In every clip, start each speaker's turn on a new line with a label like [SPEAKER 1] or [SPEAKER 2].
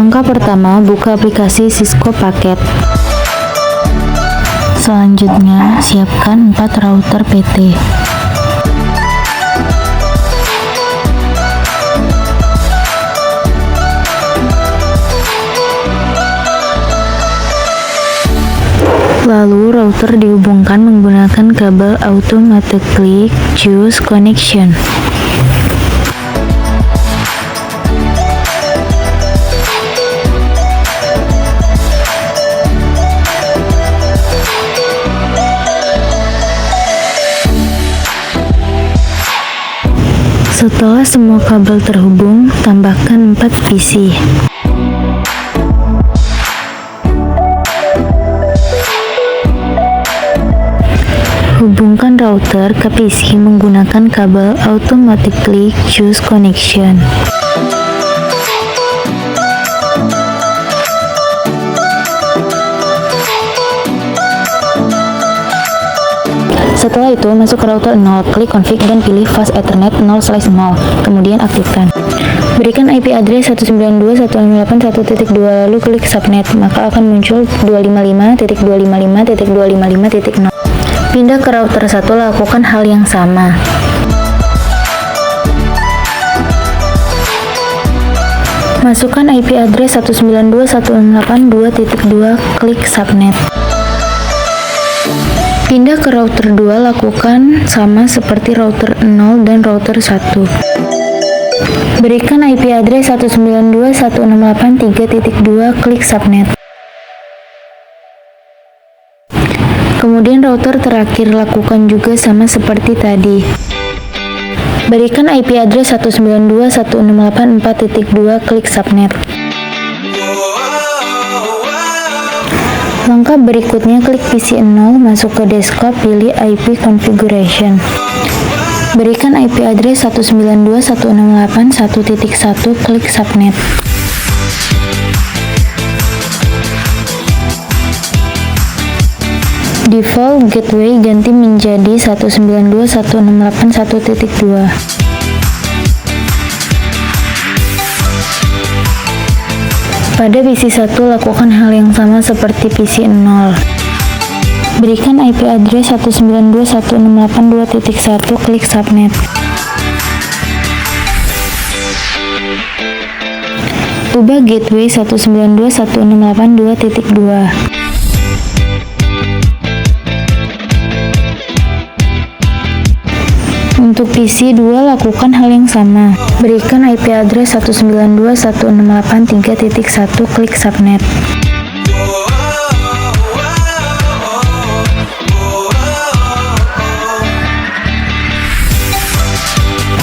[SPEAKER 1] Langkah pertama, buka aplikasi Cisco Paket. Selanjutnya, siapkan 4 router PT. Lalu router dihubungkan menggunakan kabel automatically choose connection. Setelah semua kabel terhubung, tambahkan 4 PC. Hubungkan router ke PC menggunakan kabel automatically choose connection. Setelah itu, masuk ke router 0, klik config dan pilih fast ethernet 0/0, kemudian aktifkan. Berikan IP address 192.168.1.2, lalu klik subnet, maka akan muncul 255.255.255.0. Pindah ke router 1, lakukan hal yang sama. Masukkan IP address 192.168.2.2, klik subnet. Pindah ke router 2, lakukan sama seperti router 0 dan router 1. Berikan IP address 192.168.3.2, klik subnet. Kemudian router terakhir lakukan juga sama seperti tadi. Berikan IP address 192.168.4.2, klik subnet. Langkah berikutnya, klik PC 0, masuk ke desktop, pilih IP configuration. Berikan IP address 192.168.1.1, klik subnet. Default gateway ganti menjadi 192.168.1.2. Pada PC 1, lakukan hal yang sama seperti PC 0. Berikan IP address 192.168.2.1, klik subnet. Ubah gateway 192.168.2.2. Untuk PC 2, lakukan hal yang sama. Berikan IP address 192.168.3.1, klik subnet.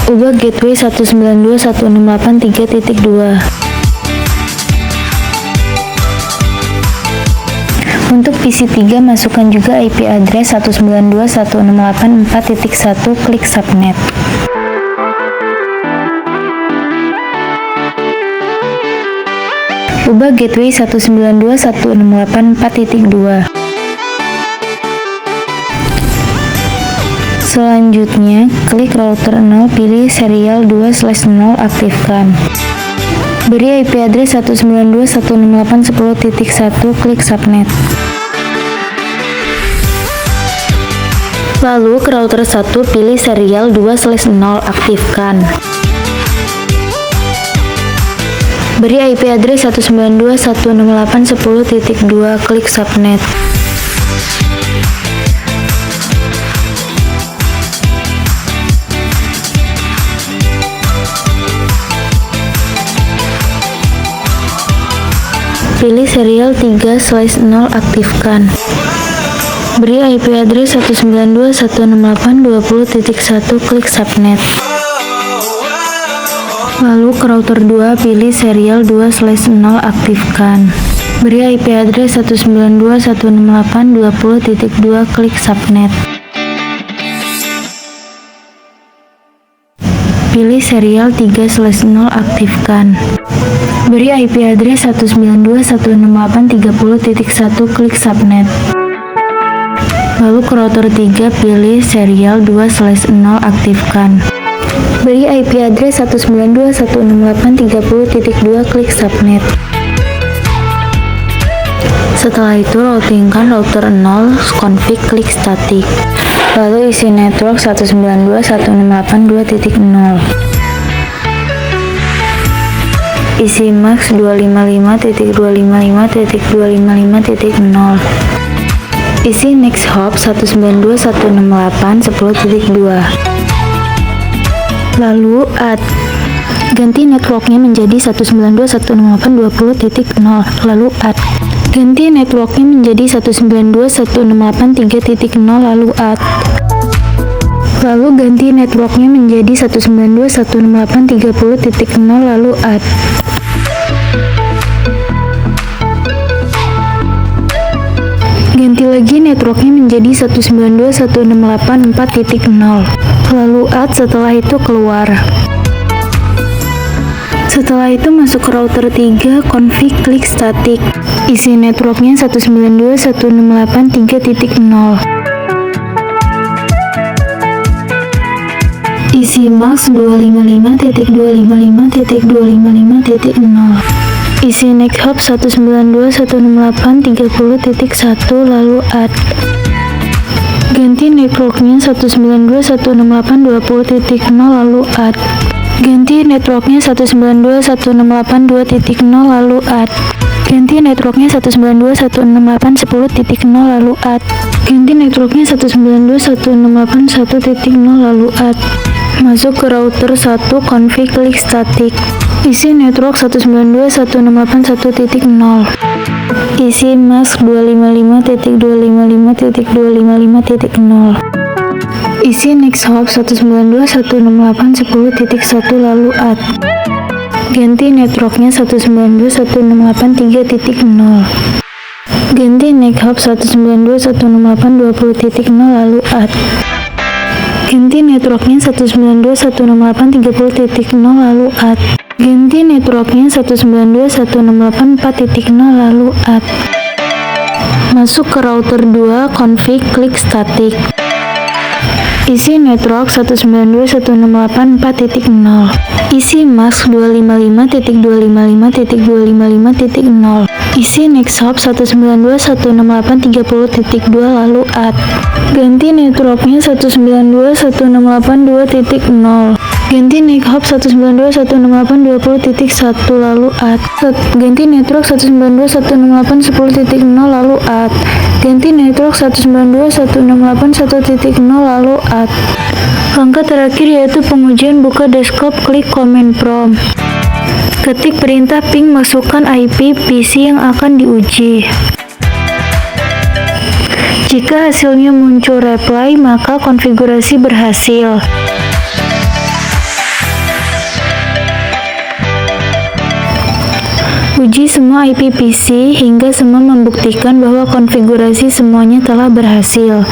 [SPEAKER 1] Ubah gateway 192.168.3.2. Untuk PC 3, masukkan juga IP address 192.168.4.1, klik subnet. Ubah gateway 192.168.4.2. Selanjutnya, klik router 0, pilih serial 2/0, aktifkan. Beri IP address 192.168.10.1, klik subnet. Lalu ke router 1, pilih serial 2/0, aktifkan. Beri IP address 192.168.10.2, klik subnet. Pilih serial 3/0, aktifkan. Beri IP address 192.168.20.1, klik subnet. Lalu ke router 2, pilih serial 2/0, aktifkan. Beri IP address 192.168.20.2, klik subnet. Pilih serial 3/0, aktifkan. Beri IP address 192.168.30.1, klik subnet. Lalu ke router 3, pilih serial 2/0, aktifkan. Beri IP address 192.168.30.2, klik subnet. Setelah itu routingkan router 0 config klik static. Lalu isi network 192.168.2.0. Isi MAX 255.255.255.0. Isi next hop 192.168.10.2. Lalu add. Ganti networknya menjadi 192.168.20.0. Lalu add. Ganti networknya menjadi 192.168.3.0. Lalu add. Lalu ganti networknya menjadi 192.168.30.0. Lalu add. Ganti lagi networknya menjadi 192.168.4.0. Lalu add, setelah itu keluar. Setelah itu masuk ke router 3, config klik static. Isi networknya 192.168.3.0. Isi MAX 255.255.255.0. Isi next hop 192.168.30.1. Lalu add. Ganti networknya 192.168.20.0. Lalu add. Ganti networknya 192.168.2.0. Lalu add. Ganti networknya 192.168.10.0. Lalu add. Ganti networknya 192.168.1.0. Lalu add. Masuk ke router 1, config klik static. Isi network 192.168.1.0. Isi MAX 255.255.255.0. Isi next hop 192.168.10.1. Lalu add. Ganti networknya 192.168.3.0. Ganti next hop 192.168.20.0. Lalu add. Ganti networknya 192.168.30.0. Lalu add. Ganti networknya 192.168.4.0. Lalu add. Masuk ke router 2, config klik static. Isi network 192.168.4.0. Isi MAX 255.255.255.0. Isi next hop 192.168.30.2. Lalu add. Ganti networknya 192.168.2.0. Ganti next hop 192.168.20.1. Lalu add. Ganti network 192.168.10.0. Lalu add. Ganti network 192.168.1.0. Lalu add. Langkah terakhir yaitu pengujian, buka desktop, klik command prompt. Ketik perintah ping, masukkan IP PC yang akan diuji. Jika hasilnya muncul reply, maka konfigurasi berhasil. Uji semua IP PC hingga semua membuktikan bahwa konfigurasi semuanya telah berhasil.